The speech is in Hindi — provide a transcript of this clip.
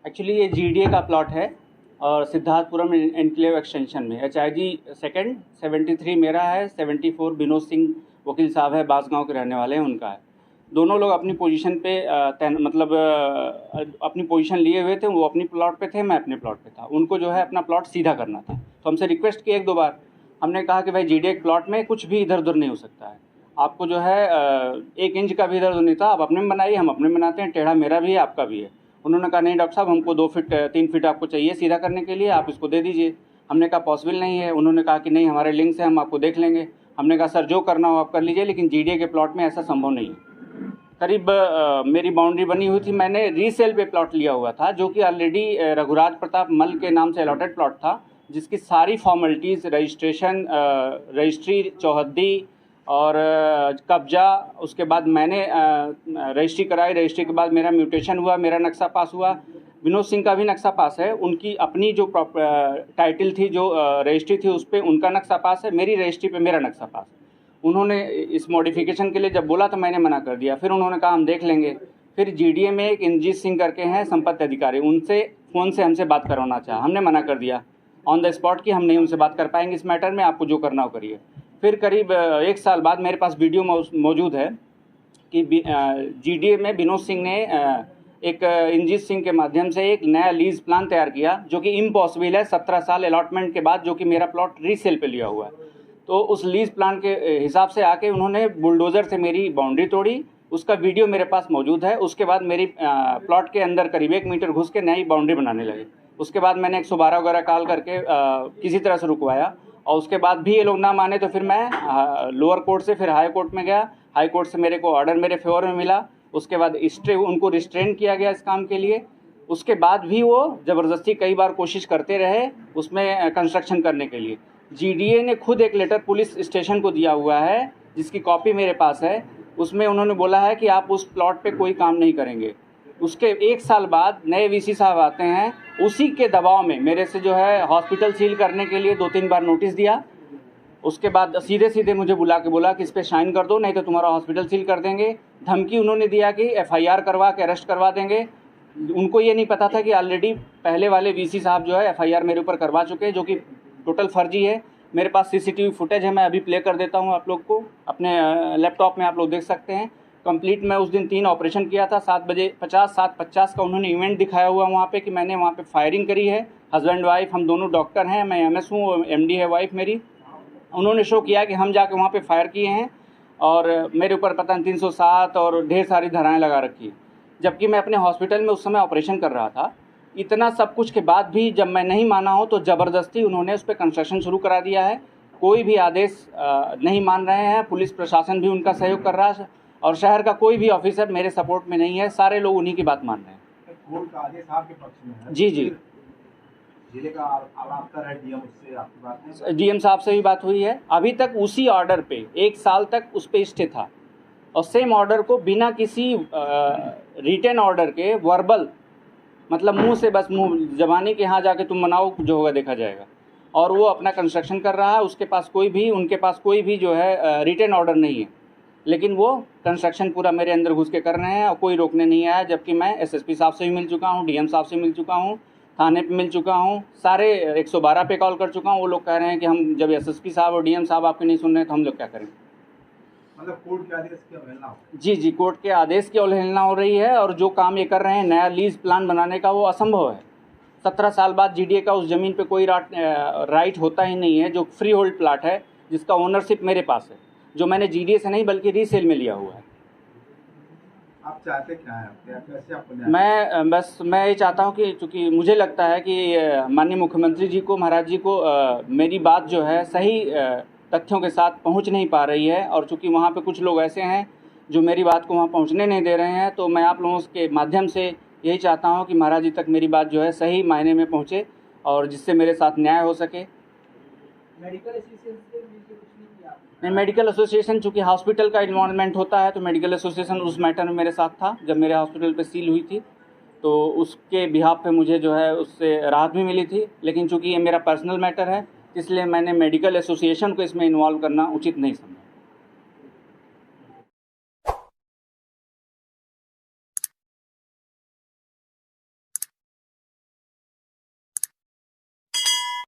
एक्चुअली ये जीडीए का प्लॉट है और सिद्धार्थपुरम एनक्लेव एक्सटेंशन में HIG सेकंड 73 मेरा है, 74 विनोद सिंह वकील साहब है, बांसगांव के रहने वाले हैं, उनका है। दोनों लोग अपनी पोजीशन पे अपनी पोजीशन लिए हुए थे। वो अपनी प्लॉट पे थे, मैं अपने प्लॉट पे था। उनको जो है अपना प्लॉट सीधा करना था, तो हमसे रिक्वेस्ट की 1-2 बार। हमने कहा कि भाई जीडीए के प्लॉट में कुछ भी इधर उधर नहीं हो सकता है, आपको जो है 1 इंच का भी इधर उधर नहीं था, आप अपने में बनाइए, हम अपने में बनाते हैं, टेढ़ा मेरा भी है आपका भी है। उन्होंने कहा नहीं डॉक्टर साहब, हमको 2 फीट 3 फीट आपको चाहिए सीधा करने के लिए, आप इसको दे दीजिए। हमने कहा पॉसिबल नहीं है। उन्होंने कहा कि नहीं हमारे लिंक से हम आपको देख लेंगे। हमने कहा सर जो करना हो आप कर लीजिए, लेकिन जीडीए के प्लॉट में ऐसा संभव नहीं है। करीब मेरी बाउंड्री बनी हुई थी, मैंने रीसेल पे प्लॉट लिया हुआ था, जो कि ऑलरेडी रघुराज प्रताप मल के नाम से अलॉटेड प्लॉट था, जिसकी सारी फॉर्मेलिटीज़, रजिस्ट्रेशन, रजिस्ट्री, चौहद्दी और कब्जा, उसके बाद मैंने रजिस्ट्री कराई। रजिस्ट्री के बाद मेरा म्यूटेशन हुआ, मेरा नक्शा पास हुआ। विनोद सिंह का भी नक्शा पास है, उनकी अपनी जो टाइटल थी, जो रजिस्ट्री थी, उस पर उनका नक्शा पास है, मेरी रजिस्ट्री पे मेरा नक्शा पास है। उन्होंने इस मॉडिफिकेशन के लिए जब बोला तो मैंने मना कर दिया। फिर उन्होंने कहा हम देख लेंगे। फिर जीडीए में एक इंद्रजीत सिंह करके हैं संपत्ति अधिकारी, उनसे फ़ोन से हमसे बात करवाना चाहा, हमने मना कर दिया ऑन द स्पॉट कि हम नहीं उनसे बात कर पाएंगे इस मैटर में, आपको जो करना हो करिए। फिर करीब 1 साल बाद मेरे पास वीडियो मौजूद है कि जीडीए में विनोद सिंह ने एक इंद्रजीत सिंह के माध्यम से एक नया लीज प्लान तैयार किया, जो कि इम्पॉसिबल है 17 साल अलॉटमेंट के बाद, जो कि मेरा प्लॉट रीसेल पे लिया हुआ है। तो उस लीज प्लान के हिसाब से आके उन्होंने बुलडोज़र से मेरी बाउंड्री तोड़ी, उसका वीडियो मेरे पास मौजूद है। उसके बाद मेरी प्लॉट के अंदर करीब 1 मीटर घुस के नई बाउंड्री बनाने लगे। उसके बाद मैंने 112 वगैरह कॉल करके किसी तरह से रुकवाया, और उसके बाद भी ये लोग ना माने तो फिर मैं लोअर कोर्ट से फिर हाई कोर्ट में गया। हाई कोर्ट से मेरे को ऑर्डर मेरे फेवर में मिला। उसके बाद स्टे, उनको रिस्ट्रेन किया गया इस काम के लिए। उसके बाद भी वो ज़बरदस्ती कई बार कोशिश करते रहे उसमें कंस्ट्रक्शन करने के लिए। जीडीए ने खुद एक लेटर पुलिस स्टेशन को दिया हुआ है, जिसकी कॉपी मेरे पास है। उसमें उन्होंने बोला है कि आप उस प्लॉट पे कोई काम नहीं करेंगे। उसके 1 साल बाद नए वीसी साहब आते हैं, उसी के दबाव में मेरे से जो है हॉस्पिटल सील करने के लिए 2-3 बार नोटिस दिया। उसके बाद सीधे सीधे मुझे बुला के बोला कि इस पर साइन कर दो, नहीं तो तुम्हारा हॉस्पिटल सील कर देंगे। धमकी उन्होंने दिया कि FIR करवा के अरेस्ट करवा देंगे। उनको ये नहीं पता था कि ऑलरेडी पहले वाले वीसी साहब जो है FIR मेरे ऊपर करवा चुके हैं, जो कि टोटल फर्जी है। मेरे पास CCTV फुटेज है, मैं अभी प्ले कर देता हूँ आप लोग को, अपने लैपटॉप में आप लोग देख सकते हैं। कंप्लीट मैं उस दिन 3 ऑपरेशन किया था। 7:50 का उन्होंने इवेंट दिखाया हुआ वहाँ पे कि मैंने वहाँ पे फायरिंग करी है। हस्बैंड वाइफ हम दोनों डॉक्टर हैं, मैं MS हूँ, MD है वाइफ मेरी। उन्होंने शो किया कि हम जाके वहाँ पे फायर किए हैं, और मेरे ऊपर पता नहीं 307 और ढेर सारी धाराएँ लगा रखी है, जबकि मैं अपने हॉस्पिटल में उस समय ऑपरेशन कर रहा था। इतना सब कुछ के बाद भी जब मैं नहीं माना हूँ तो ज़बरदस्ती उन्होंने उस पर कंस्ट्रक्शन शुरू करा दिया है। कोई भी आदेश नहीं मान रहे हैं। पुलिस प्रशासन भी उनका सहयोग कर रहा है, और शहर का कोई भी ऑफिसर मेरे सपोर्ट में नहीं है। सारे लोग उन्हीं की बात मान रहे हैं। कोर्ट का आदेश आपके पक्ष में है? जी जी। जिले का आला अफसर है DM, उससे आपकी बात है? DM साहब से भी बात हुई है। अभी तक उसी ऑर्डर पे 1 साल तक उस पर स्टे था, और सेम ऑर्डर को बिना किसी रिटन ऑर्डर के वर्बल, मतलब मुंह से बस मुंह जबानी के यहाँ जाके तुम मनाओ, जो होगा देखा जाएगा। और वो अपना कंस्ट्रक्शन कर रहा है। उसके पास कोई भी, उनके पास कोई भी जो है रिटन ऑर्डर नहीं है, लेकिन वो कंस्ट्रक्शन पूरा मेरे अंदर घुस के कर रहे हैं और कोई रोकने नहीं आया। जबकि मैं SSP साहब से भी मिल चुका हूँ, DM साहब से मिल चुका हूँ, थाने पे मिल चुका हूँ, सारे 112 पे कॉल कर चुका हूँ। वो लोग कह रहे हैं कि हम जब SSP साहब और DM साहब आपके नहीं सुन रहे हैं तो हम लोग क्या करें। मतलब कोर्ट के आदेश की अवहेलना हो? जी जी, कोर्ट के आदेश की अवहेलना हो रही है, और जो काम ये कर रहे हैं नया लीज प्लान बनाने का, वो असंभव है। 17 साल बाद जीडीए का उस ज़मीन पे कोई राइट होता ही नहीं है, जो फ्री होल्ड प्लाट है, जिसका ओनरशिप मेरे पास है, जो मैंने जीडीए से नहीं बल्कि रीसेल में लिया हुआ है। आप चाहते क्या हैं? कैसे आपको न्याय? मैं ये चाहता हूँ कि चूँकि मुझे लगता है कि माननीय मुख्यमंत्री जी को, महाराज जी को मेरी बात जो है सही तथ्यों के साथ पहुंच नहीं पा रही है, और चूंकि वहां पे कुछ लोग ऐसे हैं जो मेरी बात को वहां पहुंचने नहीं दे रहे हैं, तो मैं आप लोगों के माध्यम से यही चाहता हूं कि महाराज जी तक मेरी बात जो है सही मायने में पहुंचे, और जिससे मेरे साथ न्याय हो सके। मेडिकल एसोसिएशन से कुछ नहीं किया? नहीं, मेडिकल एसोसिएशन चूँकि हॉस्पिटल का इन्वॉल्वमेंट होता है, तो मेडिकल एसोसिएशन उस मैटर में मेरे साथ था जब मेरे हॉस्पिटल पर सील हुई थी, तो उसके बिहाफ पे मुझे जो है उससे राहत भी मिली थी। लेकिन चूँकि ये मेरा पर्सनल मैटर है, इसलिए मैंने मेडिकल एसोसिएशन को इसमें इन्वॉल्व करना उचित नहीं समझा।